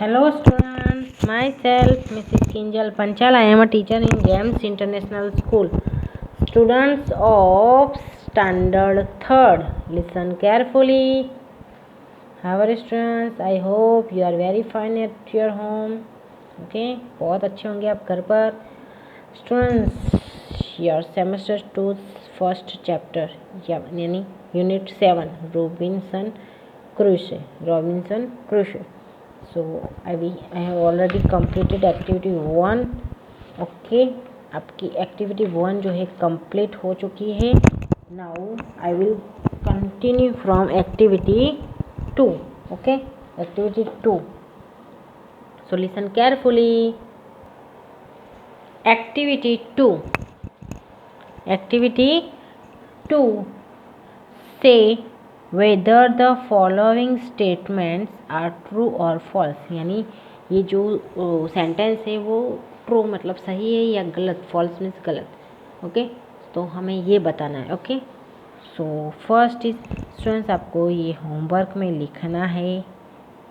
Hello students, myself Mrs. Kinjal Panchal. I am a teacher in GEMS International School. Students of Standard 3rd, listen carefully. How are you students? I hope you are very fine at your home. Okay, बहुत अच्छे होंगे आप घर पर. Students, your semester 2 first chapter यानी Unit 7 Robinson Crusoe. So I have already completed activity 1. Okay, आपकी activity 1 जो है कंप्लीट हो चुकी है. Now I will continue from activity 2. Okay, activity 2. So listen carefully. Activity 2 से whether the following statements are true और false. यानी ये जो सेंटेंस है वो ट्रू मतलब सही है या गलत. फॉल्स मीन्स गलत. ओके, तो हमें ये बताना है. Okay, so first is students, आपको ये होमवर्क में लिखना है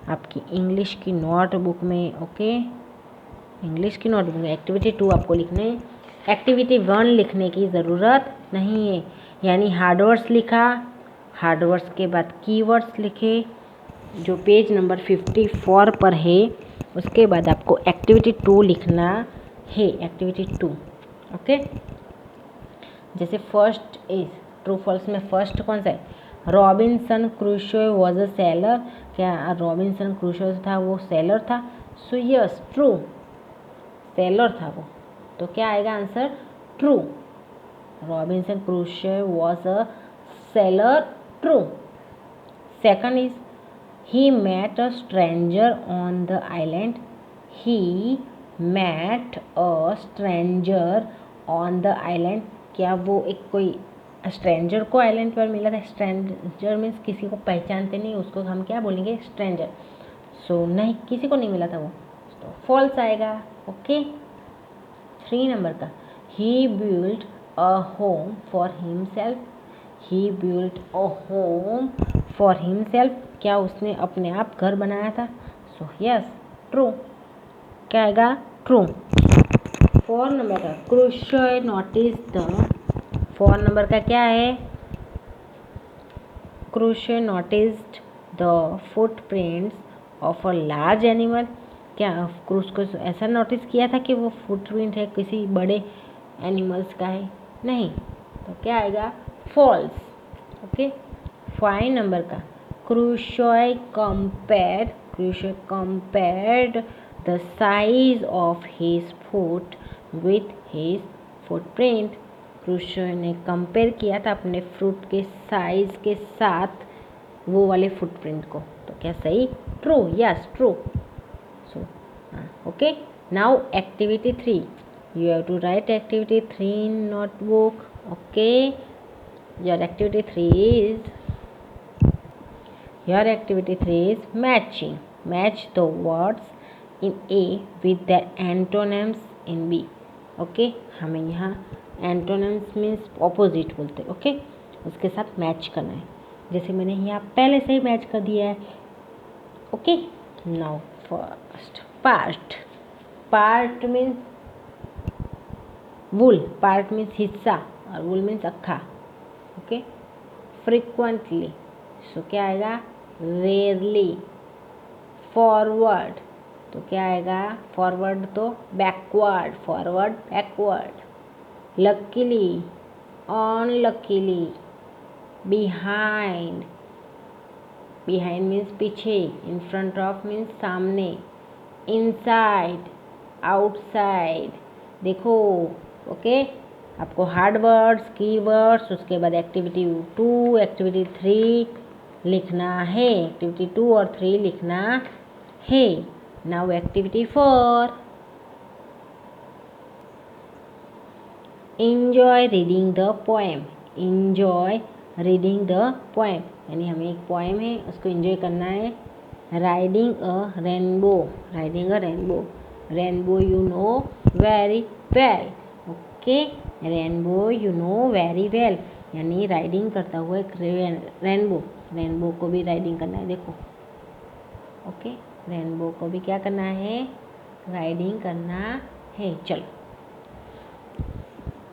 आपकी इंग्लिश की नोटबुक में. ओके, इंग्लिश की नोटबुक में एक्टिविटी 2 आपको लिखना है. एक्टिविटी 1 लिखने की ज़रूरत नहीं है. यानी हार्डवर्ड्स लिखा, हार्डवर्ड्स के बाद कीवर्ड्स लिखे जो पेज नंबर 54 पर है. उसके बाद आपको एक्टिविटी 2 लिखना है. एक्टिविटी 2. ओके, जैसे फर्स्ट इज ट्रू फॉल्स में फर्स्ट कौन सा है? Robinson Crusoe was a seller. क्या रॉबिन्सन क्रूसो था वो सेलर था? सो यस, ट्रू, सेलर था वो. तो क्या आएगा answer? True. Robinson Crusoe was a seller. True. Second is he met a stranger on the island. He met a stranger on the island. क्या वो एक कोई स्ट्रेंजर को आइलैंड पर मिला था? स्ट्रेंजर मीन्स किसी को पहचानते नहीं, उसको हम क्या बोलेंगे? स्ट्रेंजर. सो नहीं, किसी को नहीं मिला था वो, तो फॉल्स आएगा. ओके, 3 नंबर का he built a home for himself. he built a home for himself. क्या उसने अपने आप घर बनाया था? So yes, true. क्या आएगा? ट्रू. 4 नंबर का क्रूसो नोटिस द. 4 नंबर का क्या है? Crusoe noticed the footprints of a large animal. क्या क्रूस को ऐसा नोटिस किया था कि वो फुटप्रिंट है किसी बड़े एनिमल्स का है? नहीं. तो क्या आएगा? फॉल्स. ओके, 5 नंबर का Crusoe compared the size of his foot with his footprint. Crusoe ने कंपेयर किया था अपने फ्रूट के साइज के साथ वो वाले फुटप्रिंट को. तो क्या सही? True. Yes, true. So okay, now activity 3. You have to write activity 3 in notebook. Okay, your activity 3 is matching. Match the words in A with their antonyms in B. Okay, हमें यहाँ antonyms means opposite बोलते हैं. Okay, उसके साथ match करना है. जैसे मैंने यहाँ पहले से ही मैच कर दिया है. Okay, now first part means whole. Part means हिस्सा और वुल मीन्स अक्खा. Okay, frequently. सो क्या आएगा? रेयरली. फॉरवर्ड. तो क्या आएगा? फॉरवर्ड तो backward. Forward, backward. Luckily, unluckily. Behind. Behind means पीछे. इन फ्रंट ऑफ मीन्स सामने. Inside, outside. देखो. ओके, आपको हार्ड वर्ड्स, कीवर्ड्स, उसके बाद एक्टिविटी 2, एक्टिविटी 3 लिखना है. एक्टिविटी 2 और 3 लिखना है. Now activity 4. Enjoy reading the poem. Enjoy reading the poem यानी हमें एक पोएम है उसको इंजॉय करना है. Riding a rainbow. Riding a rainbow. Rainbow you know very well. Okay, rainbow you know very well यानी राइडिंग करता हुआ एक रेनबो. रेनबो को भी राइडिंग करना है. देखो, ओके, रेनबो को भी क्या करना है, राइडिंग करना है। चलो,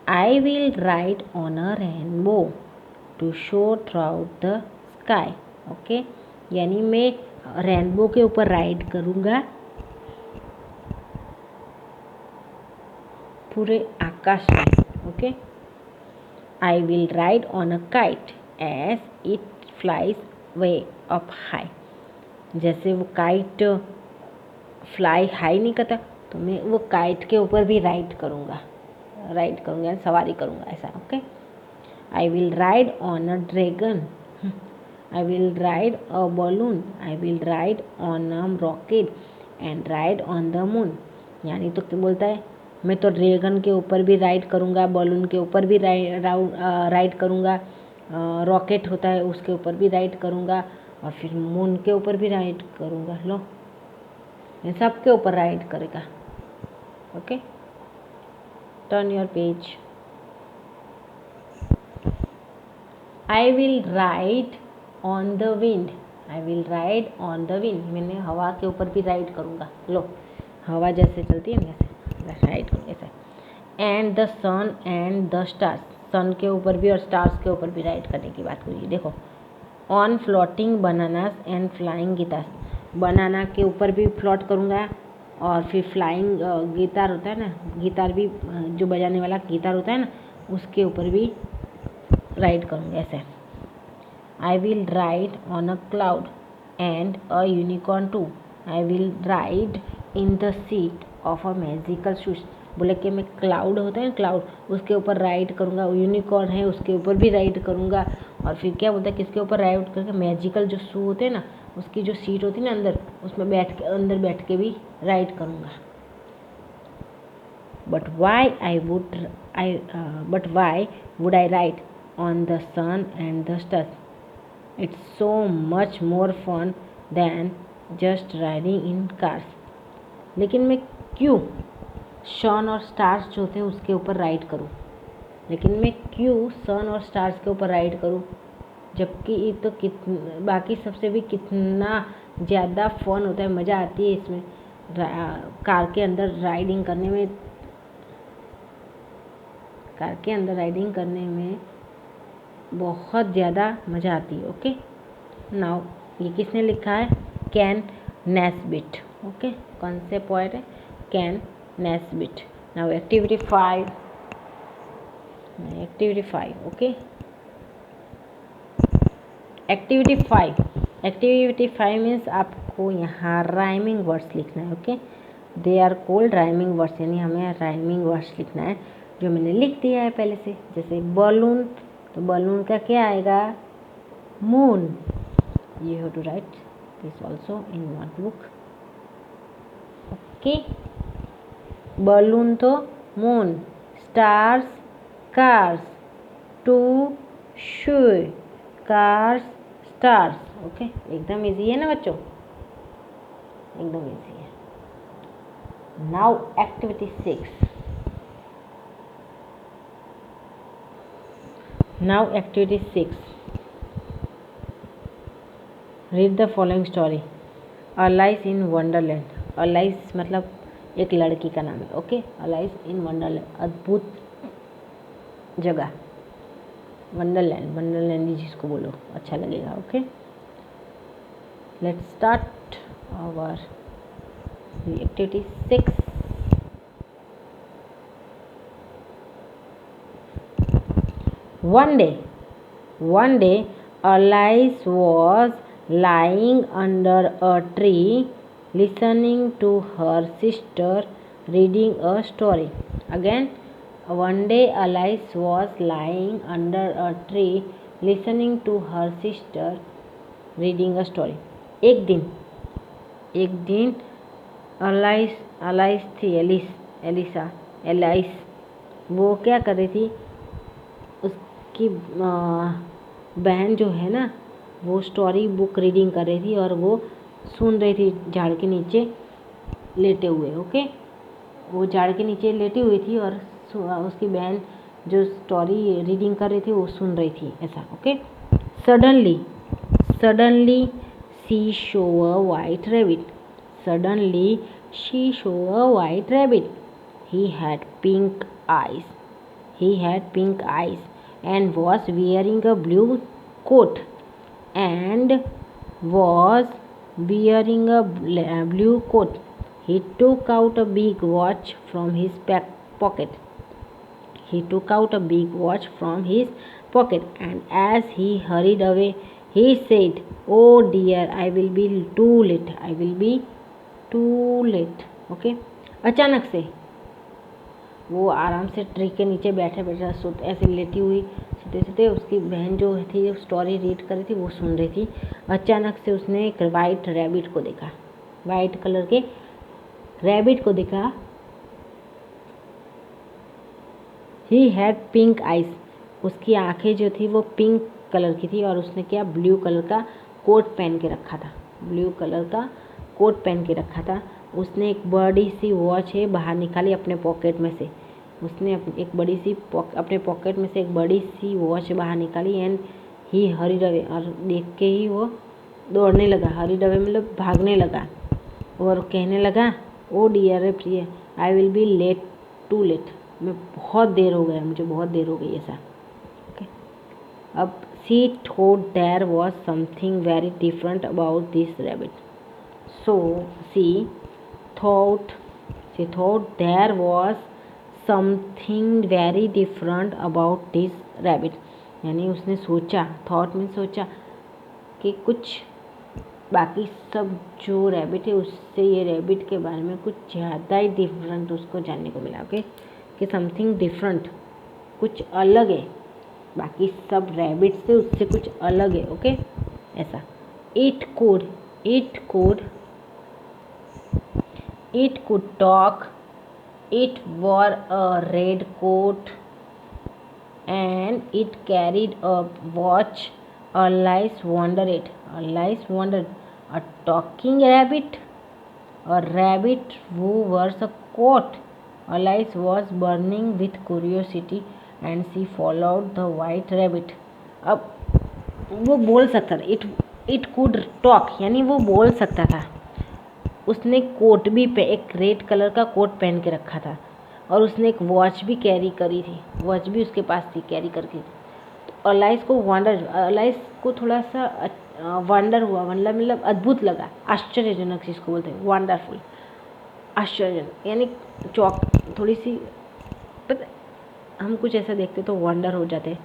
I will ride on a rainbow to show throughout the sky. Okay, यानी मैं रेनबो के ऊपर राइड करूँगा पूरे आकाश में। Okay, I will ride on a kite as it flies way up high. जैसे वो काइट फ्लाई हाई नहीं करता, तो मैं वो काइट के ऊपर भी राइड करूँगा सवारी करूँगा ऐसा। Okay, I will ride on a dragon, I will ride a balloon, I will ride on a rocket and ride on the moon. यानी तो क्या बोलता है, मैं तो ड्रैगन के ऊपर भी राइड करूँगा, बलून के ऊपर भी राइड करूँगा, रॉकेट होता है उसके ऊपर भी राइड करूँगा, और फिर मून के ऊपर भी राइड करूँगा। लो, ये सब के ऊपर राइड करेगा। Okay, turn your page. I will ride on the wind, I will ride on the wind. मैंने हवा के ऊपर भी राइड करूँगा। लो, हवा जैसे चलती है वैसे राइड करूँगा ऐसे। And the sun and the stars, sun के ऊपर भी और स्टार्स के ऊपर भी राइड करने की बात करिए। देखो, on floating bananas and flying guitar, banana के ऊपर भी फ्लोट करूँगा, और फिर फ्लाइंग गिटार होता है ना, गिटार भी जो बजाने वाला गिटार होता है ना, उसके ऊपर भी राइड करूँगा ऐसे। I will ride on a cloud and a unicorn too, I will ride in the seat of a magical shoes. बोले कि मैं क्लाउड होता है ना, क्लाउड, उसके ऊपर राइड करूँगा, यूनिकॉर्न है उसके ऊपर भी राइड करूँगा, और फिर क्या बोलता है, किसके ऊपर राइड करके, मैजिकल जो शू होते हैं ना, उसकी जो सीट होती है ना अंदर, उसमें अंदर बैठ के भी राइड करूँगा। But why would I ride on the sun and the stars, it's so much more fun than just riding in cars. लेकिन मैं क्यों सन और स्टार्स जो होते हैं उसके ऊपर राइड करूँ, जबकि ये तो बाकी सबसे भी कितना ज़्यादा फन होता है, मज़ा आती है इसमें कार के अंदर राइडिंग करने में बहुत ज़्यादा मज़ा आती है। ओके, नाउ ये किसने लिखा है, कैन नेस्बिट। ओके, कौन से पोएट है, Kenn Nesbitt. Now activity 5। Okay, activity 5 means आपको यहाँ राइमिंग वर्ड्स लिखना है। Okay, they are called rhyming words, यानी हमें राइमिंग वर्ड्स लिखना है जो मैंने लिख दिया है पहले से। जैसे बलून, तो बलून का क्या आएगा, moon. You have to write this also in notebook. Okay, balloon तो moon, stars cars, two shoe cars stars. Okay, एकदम इजी है ना बच्चों, एकदम इजी है। Now activity 6। Read the following story. Alice in Wonderland, Alice मतलब एक लड़की का नाम है। ओके, अलाइस इन वंडरलैंड, अद्भुत जगह, वंडरलैंड ही जिसको बोलो अच्छा लगेगा। Okay, let's start our activity 6। One day, Alice was lying under a tree, listening to her sister reading a story. Again, one day Alice was lying under a tree, listening to her sister reading a story. एक दिन Alice थी, Alice वो क्या कर रही थी, उसकी बहन जो है ना, वो स्टोरी बुक रीडिंग कर रही थी और वो सुन रही थी झाड़ के नीचे लेटे हुए। ओके, वो झाड़ के नीचे लेटी हुई थी और उसकी बहन जो स्टोरी रीडिंग कर रही थी वो सुन रही थी ऐसा। Okay, suddenly she saw a white rabbit. Suddenly she saw a white rabbit. He had pink eyes. He had pink eyes and was wearing a blue coat and was wearing a blue coat. He took out a big watch from his pocket. He took out a big watch from his pocket, and as he hurried away, he said, "Oh dear, I will be too late. I will be too late." Okay अचानक से वो आराम से tree के नीचे बैठे बैठे सोते ऐसे लेटी हुई सोते सोते उसकी बहन जो थी स्टोरी रीड कर रही थी वो सुन रही थी। अचानक से उसने एक वाइट रैबिट को देखा, वाइट कलर के रैबिट को देखा। ही हैड पिंक आइज, उसकी आंखें जो थी वो पिंक कलर की थी और उसने क्या ब्लू कलर का कोट पहन के रखा था, ब्लू कलर का कोट पहन के रखा था। उसने एक बड़ी सी वॉच है बाहर निकाली अपने पॉकेट में से, उसने एक बड़ी सी अपने पॉकेट में से एक बड़ी सी वॉच बाहर निकाली एंड ही हरी रवे, और देख के ही वो दौड़ने लगा। हरी रवे मतलब भागने लगा और कहने लगा, ओ डियर प्रिय, I will be late too late, मैं बहुत देर हो गया, मुझे बहुत देर हो गई ऐसा। ओके अब she thought there was something very different about this rabbit. So she thought there was something very different about this rabbit, यानी उसने सोचा, थॉट में सोचा कि कुछ बाकी सब जो रैबिट है उससे ये रैबिट के बारे में कुछ ज़्यादा ही डिफरेंट उसको जानने को मिला। ओके कि समथिंग डिफरेंट, कुछ अलग है, बाकी सब रैबिट से उससे कुछ अलग है। ओके ऐसा it could talk, it wore a red coat and it carried a watch. Alice wondered, a talking rabbit, a rabbit who wears a coat. Alice was burning with curiosity and she followed the white rabbit. अब वो बोल सकता था, it could talk यानी वो बोल सकता था। उसने कोट भी एक रेड कलर का कोट पहन के रखा था और उसने एक वॉच भी कैरी करी थी, वॉच भी उसके पास थी कैरी करके। तो अलाइस को थोड़ा सा वंडर हुआ, मतलब अद्भुत लगा, आश्चर्यजनक जिसको बोलते हैं, वंडरफुल, आश्चर्यजनक यानी चौक थोड़ी सी, पता हम कुछ ऐसा देखते तो वंडर हो जाते,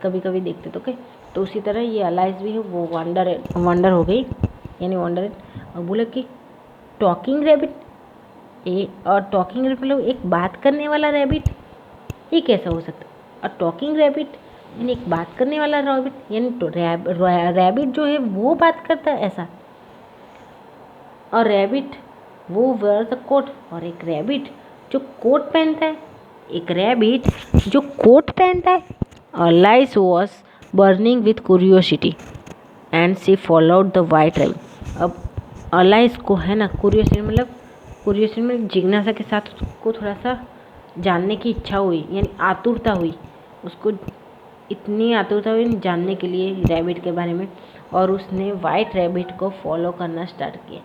कभी कभी देखते तो क्या, तो उसी तरह ये अलाइस भी है वो वंडर हो गई, यानी वंडर। और बोला कि टॉकिंग रैबिट, और टॉकिंग रैबिट मतलब एक बात करने वाला रैबिट, ये कैसा हो सकता है? और टॉकिंग रैबिट यानी एक बात करने वाला रैबिट, यानी तो रैबिट जो है वो बात करता है ऐसा। और रैबिट वो वेयर द कोट, और एक रैबिट जो कोट पहनता है, एक रैबिट जो कोट पहनता है। Alice was burning with curiosity and she followed the white rabbit. अब अलाइस को है ना क्यूरियोसिटी में जिज्ञासा के साथ उसको थोड़ा सा जानने की इच्छा हुई, यानी आतुरता हुई, उसको इतनी आतुरता हुई जानने के लिए रैबिट के बारे में, और उसने वाइट रैबिट को फॉलो करना स्टार्ट किया।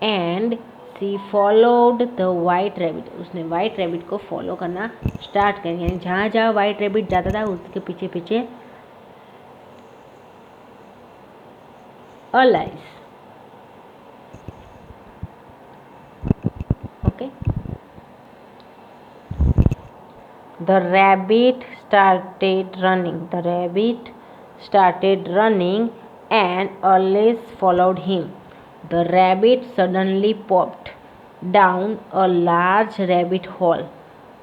And she followed the white rabbit, उसने वाइट रैबिट को फॉलो करना स्टार्ट किया, यानी जहाँ जहाँ वाइट रैबिट जाता था उसके पीछे पीछे Alice. Okay The rabbit started running and Alice followed him. The rabbit suddenly popped down a large rabbit hole.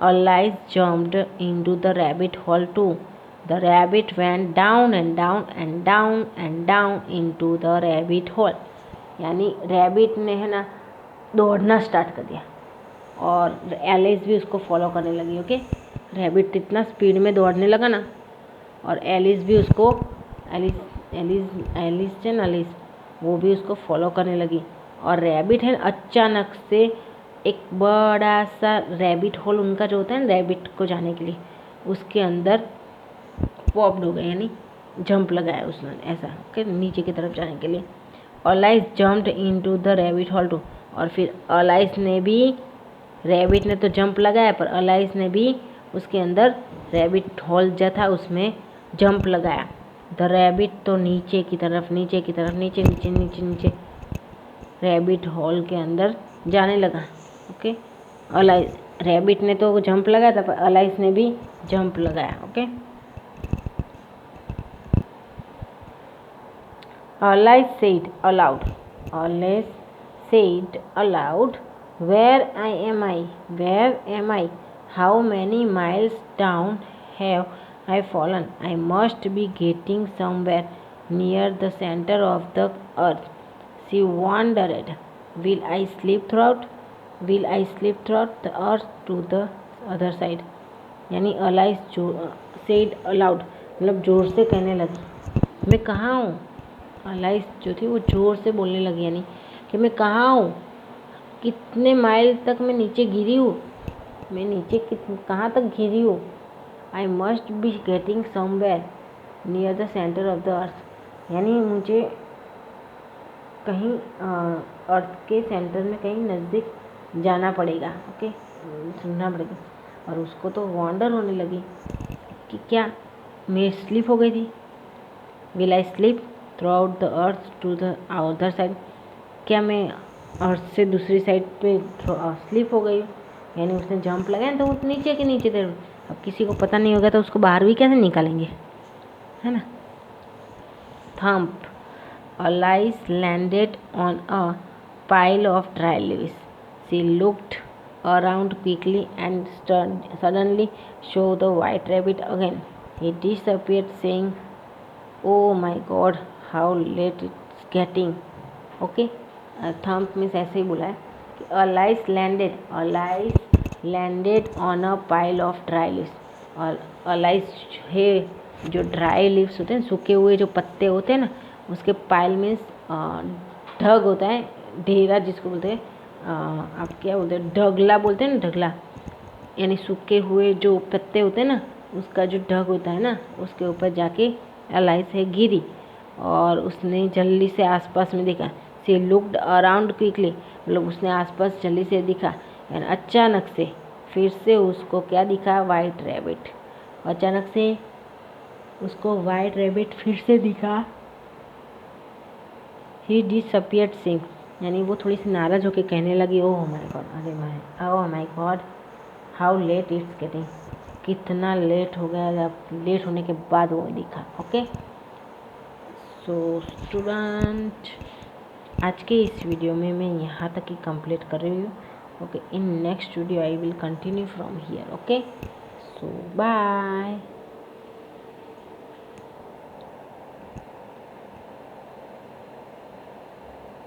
Alice jumped into the rabbit hole too. The rabbit went down and down and down and down into the rabbit hole. यानी rabbit ने है ना दौड़ना start कर दिया और Alice भी उसको फॉलो करने लगी। ओके रैबिट इतना स्पीड में दौड़ने लगा ना, और एलिस भी उसको एलिस वो भी उसको फॉलो करने लगी। और रैबिट है अचानक से एक बड़ा सा रैबिट होल उनका जो होता है ना रैबिट को जाने के लिए, उसके अंदर पॉप्ड हो गए, यानी जंप लगाया उसने ऐसा कि नीचे की तरफ जाने के लिए। Alice jumped into the rabbit hole too, और फिर अलाइस ने भी, रैबिट ने तो जंप लगाया पर अलाइस ने भी उसके अंदर रैबिट हॉल जो था उसमें जंप लगाया। द रैबिट तो नीचे की तरफ नीचे की तरफ नीचे नीचे नीचे नीचे रैबिट हॉल के अंदर जाने लगा। ओके, अलाइस, रैबिट ने तो जंप लगाया था पर अलाइस ने भी जंप लगाया। Okay, Alice said aloud, Alice said aloud, where I am I, where am I, how many miles down have I fallen? I must be getting somewhere near the center of the earth. She wondered. Will I slip throughout? Will I slip throughout the earth to the other side? यानी Alice said allowed, मतलब जोर से कहने लगी, मैं कहाँ हूँ। Alice जो थी वो जोर से बोलने लगी, यानी कि मैं कहाँ हूँ, कितने माइल तक मैं नीचे गिरी हूँ, मैं नीचे कहाँ तक गिरी हूँ। I must be getting somewhere near the centre of the earth, यानी मुझे कहीं अर्थ के सेंटर में कहीं नज़दीक जाना पड़ेगा। ओके, सुनना पड़ेगा। और उसको तो वॉन्डर होने लगी कि क्या मैं स्लीप हो गई थी। Will I sleep throughout the earth to the other side, क्या मैं अर्थ से दूसरी साइड पे स्लीप हो गई, यानी उसने जंप लगाया तो वो नीचे के नीचे थे। अब किसी को पता नहीं होगा तो उसको बाहर भी कैसे निकालेंगे, है ना। Thump, Alice landed on a pile of dry leaves, she looked around quickly and suddenly saw the white rabbit again. He disappeared saying, "Oh my God, how late it's getting." Okay, thump means ऐसे ही बोला है कि Alice landed on a pile of dry leaves, और Alice है जो dry leaves होते हैं, सूखे हुए जो पत्ते होते हैं ना, उसके पाइल मीन्स ढग होता है, ढेरा जिसको बोलते हैं, आप क्या बोलते हैं, ढगला बोलते हैं ना, ढगला यानी सूखे हुए जो पत्ते होते हैं ना, उसका जो ढग होता है ना, उसके ऊपर जाके अलाइस है गिरी, और उसने जल्दी से आसपास में देखा। सी लुक्ड अराउंड क्विकली, मतलब उसने आसपास जल्दी से दिखा, एंड अचानक से फिर से उसको क्या दिखा, वाइट रैबिट। अचानक से उसको वाइट रैबिट फिर से दिखा। ही डिसअपियर्ड सिंह, यानी वो थोड़ी सी नाराज़ होकर कहने लगी, oh my god, oh my god, how late it's getting, कितना लेट हो गया। जब लेट होने के बाद वो दिखा। ओके, सो स्टूडेंट, आज के इस वीडियो में मैं यहाँ तक ही कंप्लीट कर रही हूँ। Okay, in next video I will continue from here. Okay, so bye.